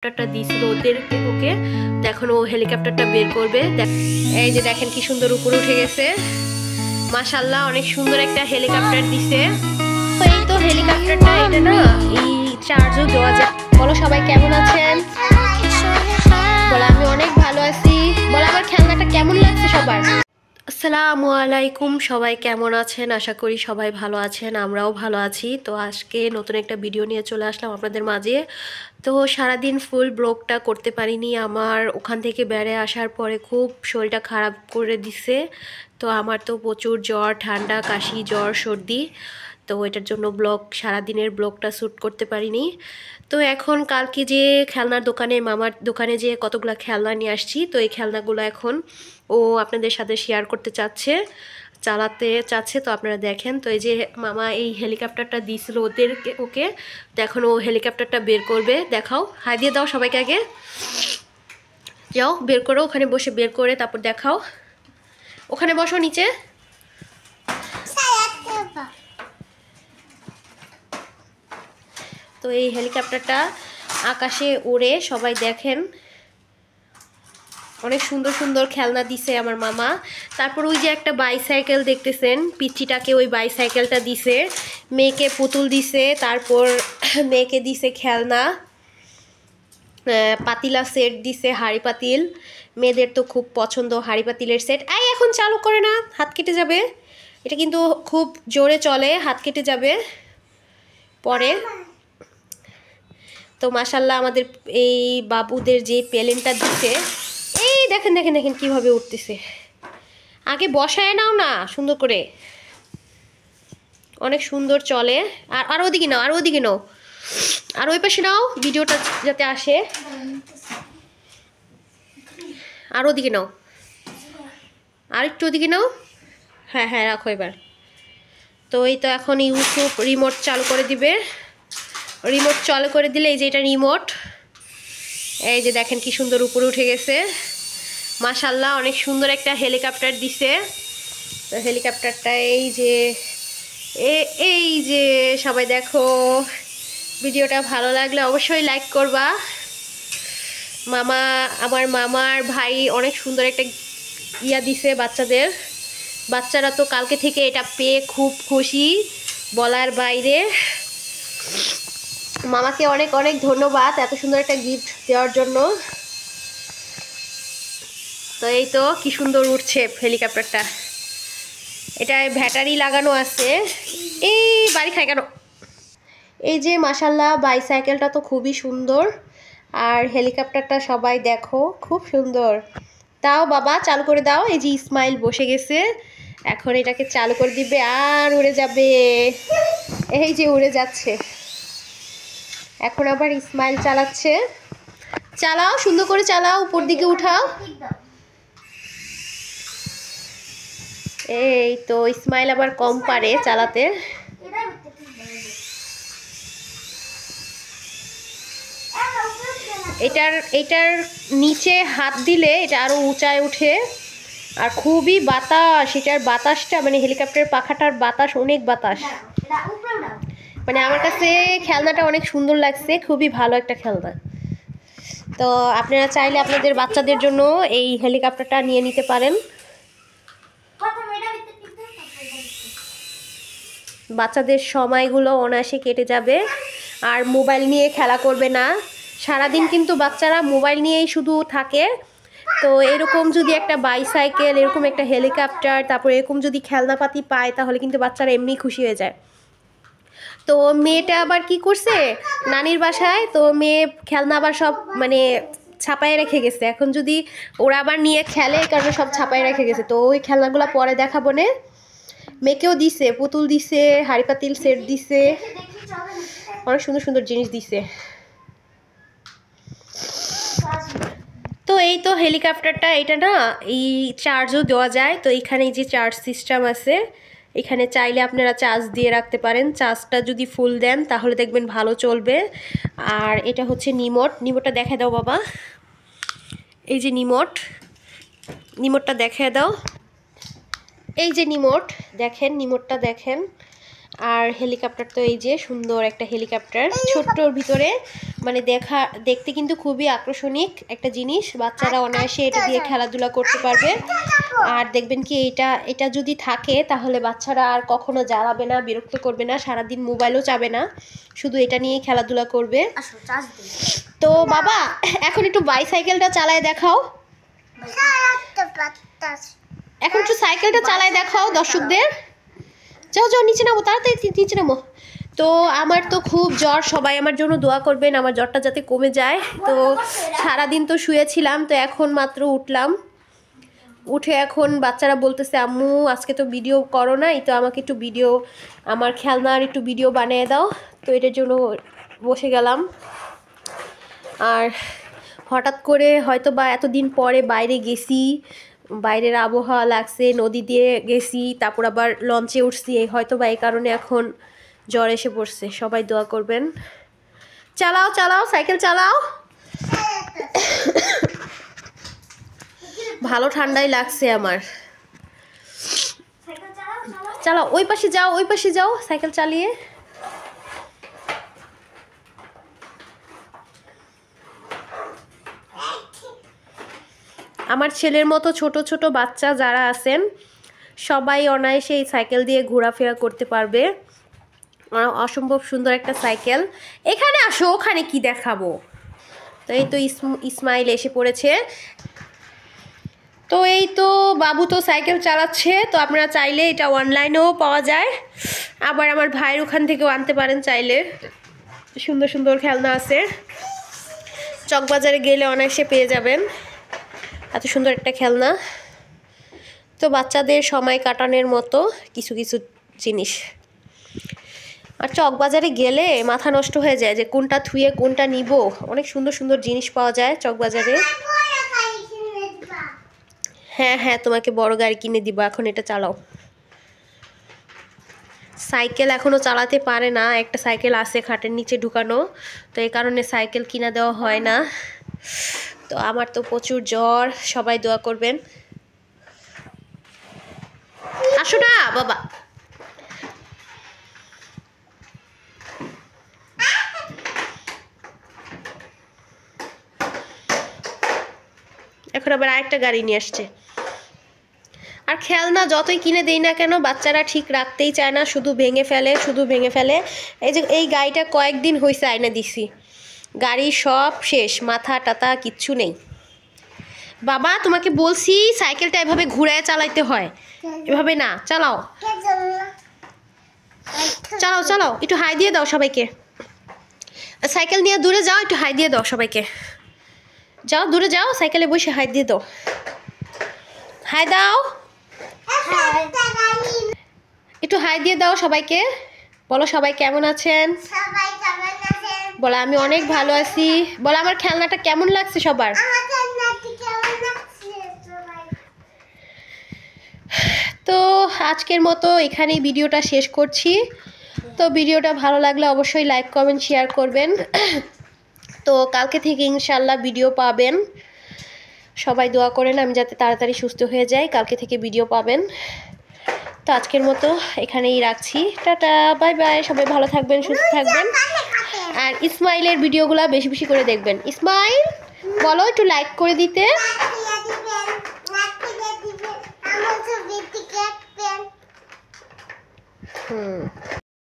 হেলিকপ্টারটা দিয়েছিল ওদেরকে ওকে। এখন ও হেলিকপ্টারটা বের করবে। এই যে দেখেন কি সুন্দর উপরে উঠে গেছে, মাশাআল্লাহ অনেক সুন্দর একটা হেলিকপ্টার দিছে। তো এই তো হেলিকপ্টারটা, এটা না এই চার্জও দেওয়া যায়। বলো সবাই কেমন আছেন? বলো আমি অনেক ভালো আছি। বলো আমার খেলনাটা কেমন লাগছে সবার? আসসালামু আলাইকুম, সবাই কেমন আছেন? আশা করি সবাই ভালো আছেন, আমরাও ভালো আছি। তো আজকে নতুন একটা ভিডিও নিয়ে চলে আসলাম আপনাদের মাঝে। তো সারাদিন ফুল ব্লগটা করতে পারিনি, আমার ওখান থেকে বেড়ে আসার পরে খুব শরীরটা খারাপ করে দিছে। তো আমার তো প্রচুর জ্বর, ঠান্ডা, কাশি, জ্বর, সর্দি। তো এটার জন্য সারাদিনের ব্লগটা শ্যুট করতে পারিনি। তো এখন কালকে যে খেলনার দোকানে, মামার দোকানে যে কতগুলো খেলনা নিয়ে আসছি, তো এই খেলনাগুলো এখন ও আপনাদের সাথে শেয়ার করতে চালাতে চাচ্ছে। তো আপনারা দেখেন। তো এই যে মামা এই হেলিকপ্টারটা দিয়েছিল ওকে। তো এখন ও হেলিকপ্টারটা বের করবে। দেখাও, হাই দিয়ে দাও সবাইকে, আগে যাও বের করো, ওখানে বসে বের করে তারপর দেখাও। ওখানে বসো নিচে। তো এই হেলিকপ্টারটা আকাশে ওড়ে, সবাই দেখেন অনেক সুন্দর সুন্দর খেলনা দিছে আমার মামা। তারপর ওই যে একটা বাইসাইকেল দেখতেছেন, পিচ্চিটাকে ওই বাইসাইকেলটা দিছে, মেয়েকে পুতুল দিছে, তারপর মেয়েকে দিছে খেলনা, পাতিলা সেট দিছে, হাঁড়ি পাতিল। মেয়েদের তো খুব পছন্দ হাঁড়ি পাতিলের সেট। এখন চালু করে না, হাত কেটে যাবে। এটা কিন্তু খুব জোরে চলে, হাত কেটে যাবে পরে। তো মাশাল্লাহ আমাদের এই বাবুদের যে প্লেনটা দিছে, এই দেখেন দেখেন দেখেন কীভাবে উঠতেছে। আগে বসায় নাও না সুন্দর করে, অনেক সুন্দর চলে। আর ওদিকে নাও, আর ওদিকে নাও, আর ওই পাশে নাও, ভিডিওটা যাতে আসে। আর ওদিকে নাও, আর একটু ওদিকে নাও। হ্যাঁ হ্যাঁ রাখো এবার। তো এই তো এখন ইউটিউব রিমোট চালু করে দিবে। রিমোট চালু করে দিলে এই যে এটা রিমোট, এই যে দেখেন কি সুন্দর উপরে উঠে গেছে, মাশাআল্লাহ অনেক সুন্দর একটা হেলিকপ্টার দিছে। তো হেলিকপ্টারটা এই যে সবাই দেখো। ভিডিওটা ভালো লাগলে অবশ্যই লাইক করবা। আমার মামার ভাই অনেক সুন্দর একটা দিছে বাচ্চাদের। বাচ্চারা তো কালকে থেকে এটা পেয়ে খুব খুশি, বলার বাইরে। মামাকে অনেক অনেক ধন্যবাদ এত সুন্দর একটা গিফট দেওয়ার জন্য। তো এই তো কি সুন্দর উঠছে হেলিকপ্টারটা, এটায় ব্যাটারি লাগানো আছে। এই বাড়ি খায় কেন? এই যে মাশাল্লাহ বাইসাইকেলটা তো খুবই সুন্দর, আর হেলিকপ্টারটা সবাই দেখো খুব সুন্দর। দাও বাবা চালু করে দাও। এই যে ইসমাইল বসে গেছে, এখন এটাকে চালু করে দিবে আর উড়ে যাবে। এই যে উড়ে যাচ্ছে, এখন আবার ইসমাইল চালাচ্ছে। চালাও সুন্দর করে চালাও, উপর দিকে উঠাও। এই তো ইসমাইল আবার কম পারে চালাতে। এটার নিচে হাত দিলে এটা আরো উঁচায় উঠে, আর খুবই বাতাস। এটার বাতাসটা মানে হেলিকপ্টারের পাখাটার বাতাস, অনেক বাতাস। মানে আমার কাছে খেলনাটা অনেক সুন্দর লাগছে, খুবই ভালো একটা খেলনা। তো আপনারা চাইলে আপনাদের বাচ্চাদের জন্য এই হেলিকপ্টারটা নিয়ে নিতে পারেন। বাচ্চাদের সময়গুলো অনায়াসে কেটে যাবে, আর মোবাইল নিয়ে খেলা করবে না। সারাদিন কিন্তু বাচ্চারা মোবাইল নিয়েই শুধু থাকে। তো এরকম যদি একটা বাইসাইকেল, এরকম একটা হেলিকপ্টার, তারপর এরকম যদি খেলনাপাতি পায়, তাহলে কিন্তু বাচ্চারা এমনি খুশি হয়ে যায়। তো মেয়েটা আবার কি করছে নানির বাসায়, তো মেয়ে খেলনা আবার সব মানে ছাপায় রেখে গেছে। এখন যদি ওরা আবার নিয়ে খেলে, এই কারণে সব ছাপায় রেখে গেছে। তো ওই খেলনাগুলো পরে দেখাবো না। মেয়েকেও দিছে, পুতুল দিছে, হাঁড়ি পাতিল সেট দিছে, অনেক সুন্দর সুন্দর জিনিস দিছে। তো এই তো হেলিকপ্টারটা, এটা না এই চার্জও দেওয়া যায়। তো এখানে এই যে চার্জ সিস্টেম আছে, এখানে চাইলে আপনারা চার্জ দিয়ে রাখতে পারেন। চার্জটা যদি ফুল দেন তাহলে দেখবেন ভালো চলবে। আর এটা হচ্ছে নিমোটটা দেখে দাও বাবা। এই যে নিমোটটা দেখে দাও। এই যে নিমোট দেখেন, নিমোটটা দেখেন। আর হেলিকপ্টার তো এই যে সুন্দর একটা হেলিকপ্টার, ছোট্টর ভিতরে মানে দেখতে কিন্তু খুবই আকর্ষণীয় একটা জিনিস। বাচ্চারা অনায়াসে এটা দিয়ে খেলাধুলা করতে পারবে। আর দেখবেন কি এটা যদি থাকে তাহলে বাচ্চারা আর কখনো জ্বালাবে না, বিরক্ত করবে না, সারাদিন মোবাইলও চাবে না, শুধু এটা নিয়েই খেলাধুলা করবে। তো বাবা এখন একটু বাইসাইকেলটা চালায় দেখাও, এখন একটু সাইকেলটা চালায় দেখাও দর্শকদের। যাও যাও নিচে নামো, তাড়াতাড়ি নিচে নামো। তো আমার তো খুব জ্বর, সবাই আমার জন্য দোয়া করবেন আমার জ্বরটা যাতে কমে যায়। তো সারাদিন তো শুয়েছিলাম, তো এখন মাত্র উঠলাম, উঠে এখন বাচ্চারা বলতেছে আম্মু আজকে তো ভিডিও করো নাই, তো আমাকে একটু ভিডিও, আমার খেলনার একটু ভিডিও বানিয়ে দাও। তো এটার জন্য বসে গেলাম। আর হঠাৎ করে হয়তো বা এতদিন পরে বাইরে গেছি, বাইরের আবহাওয়া লাগছে, নদী দিয়ে গেছি, তারপর আবার লঞ্চে উঠছি, হয়তো বা এই কারণে এখন জ্বর এসে পড়ছে। সবাই দোয়া করবেন। চালাও চালাও সাইকেল চালাও। ভালো ঠান্ডাই লাগছে আমার। চালাও, ওই পাশে যাও, ওই পাশে যাও সাইকেল চালিয়ে। আমার ছেলের মতো ছোট ছোট বাচ্চা যারা আছেন সবাই অনায়াসে এই সাইকেল দিয়ে ঘোরাফেরা করতে পারবে। অসম্ভব সুন্দর একটা সাইকেল। এখানে আসো, ওখানে কি দেখাবো। তো এই তো ইসমাইল এসে পড়েছে। তো এই তো বাবু তো সাইকেল চালাচ্ছে। তো আপনারা চাইলে এটা অনলাইনেও পাওয়া যায়, আবার আমার ভাইয়ের ওখান থেকেও আনতে পারেন চাইলে। সুন্দর সুন্দর খেলনা আছে, চকবাজারে গেলে অনায়াসে পেয়ে যাবেন এত সুন্দর একটা খেলনা। তো বাচ্চাদের সময় কাটানোর মতো কিছু কিছু জিনিস। আর চকবাজারে গেলে মাথা নষ্ট হয়ে যায় যে কোনটা থুয়ে কোনটা নিব। অনেক সুন্দর সুন্দর জিনিস পাওয়া যায় চকবাজারে। হ্যাঁ হ্যাঁ তোমাকে বড় গাড়ি কিনে দিব, এখন এটা চালাও। সাইকেল এখনও চালাতে পারে না, একটা সাইকেল আছে খাটের নিচে ঢুকানো, তো এই কারণে সাইকেল কিনা দেওয়া হয় না। তো আমার তো প্রচুর জ্বর, সবাই দোয়া করবেন। আসো না বাবা। এখন আবার আরেকটা গাড়ি নিয়ে আসছে। আর খেলনা যতই কিনে দেই না কেন বাচ্চারা ঠিক রাখতেই চায় না, শুধু ভেঙে ফেলে, শুধু ভেঙে ফেলে। এই যে এই গাড়িটা কয়েকদিন হয়েছে আয়না দিছি, গাড়ি সব শেষ, মাথা টাথা কিচ্ছু নেই। বাবা তোমাকে বলছি সাইকেলটা এভাবে ঘুরায় চালাইতে হয়, এভাবে না। চালাও চালাও চালাও, একটু হাই দিয়ে দাও সবাইকে। সাইকেল নিয়ে দূরে যাও, একটু হাই দিয়ে দাও সবাইকে। যাও দূরে যাও, সাইকেলে বসে হাই দিয়ে দাও। হাই দাও, একটু হাই দিয়ে দাও সবাইকে। বলো সবাই কেমন আছেন, বলো আমি অনেক ভালো আছি। বলো আমার খেলনাটা কেমন লাগছে সবার। তো আজকের মতো এখানেই ভিডিওটা শেষ করছি। তো ভিডিওটা ভালো লাগলে অবশ্যই লাইক কমেন্ট শেয়ার করবেন। তো কালকে থেকে ইনশাল্লাহ ভিডিও পাবেন, সবাই দোয়া করেন আমি যাতে তাড়াতাড়ি সুস্থ হয়ে যাই, কালকে থেকে ভিডিও পাবেন। তো আজকের মতো এখানেই রাখছি, টাটা বাই বাই। সবাই ভালো থাকবেন, সুস্থ থাকবেন। আর ইসমাইলের ভিডিওগুলো বেশি বেশি করে দেখবেন। ইসমাইল বলো একটু লাইক করে দিতে। হুম।